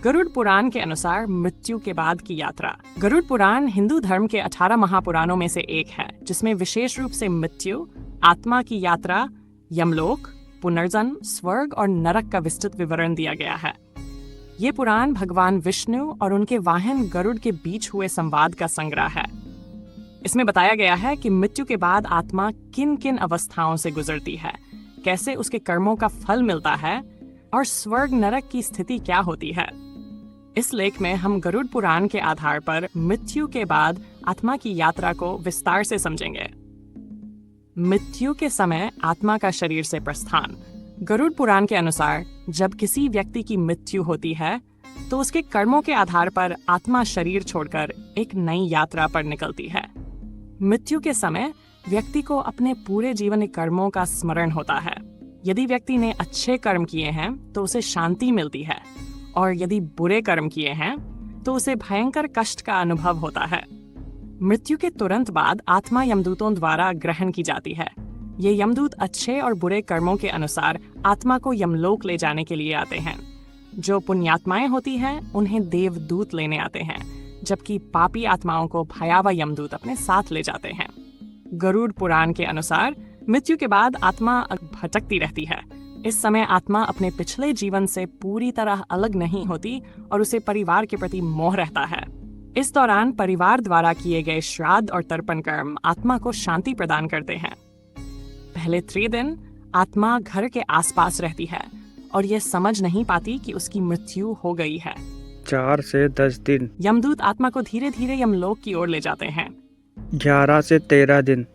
गरुड़ पुराण के अनुसार मृत्यु के बाद की यात्रा। गरुड़ पुराण हिंदू धर्म के 18 महापुराणों में से एक है, जिसमें विशेष रूप से मृत्यु, आत्मा की यात्रा, यमलोक, पुनर्जन्म, स्वर्ग और नरक का विस्तृत विवरण दिया गया है। ये पुराण भगवान विष्णु और उनके वाहन गरुड़ के बीच हुए संवाद का संग्रह है। इसमें बताया गया है कि मृत्यु के बाद आत्मा किन किन अवस्थाओं से गुजरती है, कैसे उसके कर्मों का फल मिलता है और स्वर्ग नरक की स्थिति क्या होती है। इस लेख में हम गरुड़ पुराण के आधार पर मृत्यु के बाद आत्मा की यात्रा को विस्तार से समझेंगे। मृत्यु के समय आत्मा का शरीर से प्रस्थान। गरुड़ पुराण के अनुसार जब किसी व्यक्ति की मृत्यु होती है तो उसके कर्मों के आधार पर आत्मा शरीर छोड़कर एक नई यात्रा पर निकलती है। मृत्यु के समय व्यक्ति को अपने पूरे जीवन के कर्मों का स्मरण होता है। यदि व्यक्ति ने अच्छे कर्म किए हैं तो उसे शांति मिलती है, और यदि बुरे कर्म किए हैं तो उसे भयंकर कष्ट का अनुभव होता है। मृत्यु के तुरंत बाद आत्मा यमदूतों द्वारा ग्रहण की जाती है। ये यमदूत अच्छे और बुरे कर्मों के अनुसार आत्मा को यमलोक ले जाने के लिए आते हैं। जो पुण्यात्माएं होती हैं उन्हें देवदूत लेने आते हैं, जबकि पापी आत्माओं को भयावह यमदूत अपने साथ ले जाते हैं। गरुड़ पुराण के अनुसार मृत्यु के बाद आत्मा भटकती रहती है। इस समय आत्मा अपने पिछले जीवन से पूरी तरह अलग नहीं होती और उसे परिवार के प्रति मोह रहता है। इस दौरान परिवार द्वारा किए गए श्राद्ध और तर्पण कर्म आत्मा को शांति प्रदान करते हैं। पहले 3 दिन आत्मा घर के आसपास रहती है और ये समझ नहीं पाती कि उसकी मृत्यु हो गई है। 4 से 10 दिन यमदूत आत्मा को धीरे धीरे यमलोक की ओर ले जाते हैं। 11 से 13 दिन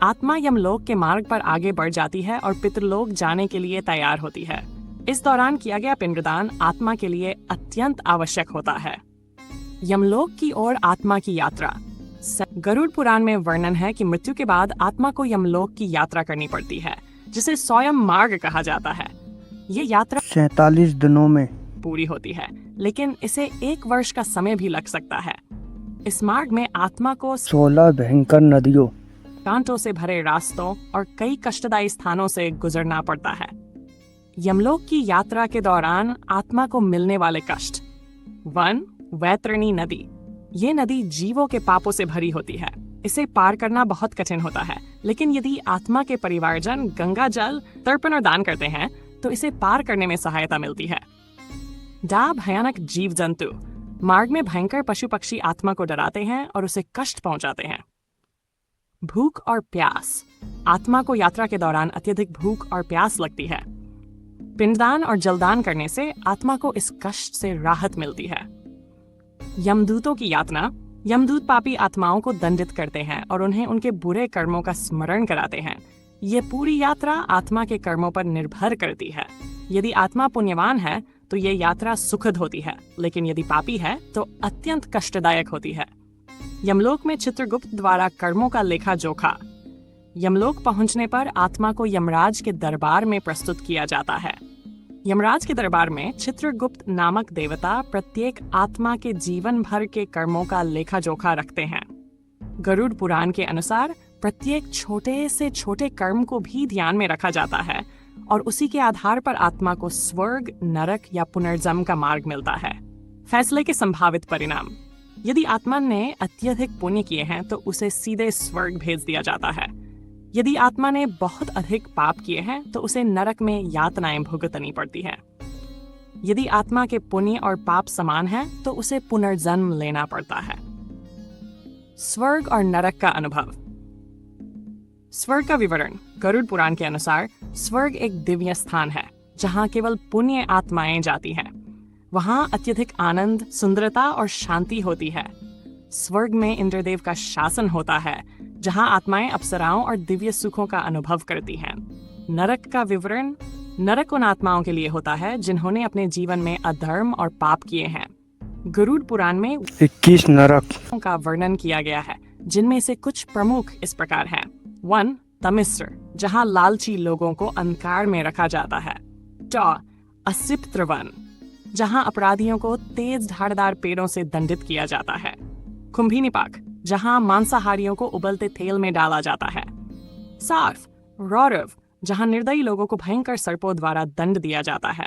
आत्मा यमलोक के मार्ग पर आगे बढ़ जाती है और पितृलोक जाने के लिए तैयार होती है। इस दौरान किया गया पिंडदान आत्मा के लिए अत्यंत आवश्यक होता है। यमलोक की ओर आत्मा की यात्रा। गरुड़ पुराण में वर्णन है कि मृत्यु के बाद आत्मा को यमलोक की यात्रा करनी पड़ती है, जिसे स्वयं मार्ग कहा जाता है। ये यात्रा 47 दिनों में पूरी होती है, लेकिन इसे 1 वर्ष का समय भी लग सकता है। इस मार्ग में आत्मा को 16 भयंकर नदियों, कांटों से भरे रास्तों और कई कष्टदायी स्थानों से गुजरना पड़ता है। यमलोक की यात्रा के दौरान आत्मा को मिलने वाले कष्ट। 1. वैतरणी नदी। ये नदी जीवों के पापों से भरी होती है। इसे पार करना बहुत कठिन होता है, लेकिन यदि आत्मा के परिवारजन गंगा जल, तर्पण और दान करते हैं तो इसे पार करने में सहायता मिलती है। भयानक जीव जंतु। मार्ग में भयंकर पशु पक्षी आत्मा को डराते हैं और उसे कष्ट पहुंचाते हैं। भूख और प्यास। आत्मा को यात्रा के दौरान अत्यधिक भूख और प्यास लगती है। पिंडदान और जलदान करने से आत्मा को इस कष्ट से राहत मिलती है। यमदूतों की यातना। यमदूत पापी आत्माओं को दंडित करते हैं और उन्हें उनके बुरे कर्मों का स्मरण कराते हैं। ये पूरी यात्रा आत्मा के कर्मों पर निर्भर करती है। यदि आत्मा पुण्यवान है तो ये यात्रा सुखद होती है, लेकिन यदि पापी है तो अत्यंत कष्टदायक होती है। यमलोक में चित्रगुप्त द्वारा कर्मों का लेखा जोखा। यमलोक पहुंचने पर आत्मा को यमराज के दरबार में प्रस्तुत किया जाता है। यमराज के दरबार में चित्रगुप्त नामक देवता प्रत्येक आत्मा के जीवन भर के कर्मों का लेखा जोखा रखते हैं। गरुड़ पुराण के अनुसार प्रत्येक छोटे से छोटे कर्म को भी ध्यान में रखा जाता है और उसी के आधार पर आत्मा को स्वर्ग, नरक या पुनर्जन्म का मार्ग मिलता है। फैसले के संभावित परिणाम। यदि आत्मा ने अत्यधिक पुण्य किए हैं तो उसे सीधे स्वर्ग भेज दिया जाता है। यदि आत्मा ने बहुत अधिक पाप किए हैं तो उसे नरक में यातनाएं भुगतनी पड़ती हैं। यदि आत्मा के पुण्य और पाप समान हैं तो उसे पुनर्जन्म लेना पड़ता है। स्वर्ग और नरक का अनुभव। स्वर्ग का विवरण। गरुड़ पुराण के अनुसार स्वर्ग एक दिव्य स्थान है जहाँ केवल पुण्य आत्माएं जाती हैं। वहाँ अत्यधिक आनंद, सुंदरता और शांति होती है। स्वर्ग में इंद्रदेव का शासन होता है, जहाँ आत्माएं अप्सराओं और दिव्य सुखों का अनुभव करती हैं। नरक का विवरण। नरक उन आत्माओं के लिए होता है जिन्होंने अपने जीवन में अधर्म और पाप किए हैं। गरुड़ पुराण में 21 नरक का वर्णन किया गया है, जिनमें से कुछ प्रमुख इस प्रकार हैं। 1. तमिस्र, जहाँ लालची लोगों को अंधकार में रखा जाता है। 2. असिप्त्र वन, जहाँ अपराधियों को तेज धारदार पेड़ों से दंडित किया जाता है। कुंभिनिपाक, जहाँ मांसाहारियों को उबलते तेल में डाला जाता है। सार्फ, रौरव, जहाँ निर्दयी लोगों को भयंकर सर्पों द्वारा दंड दिया जाता है।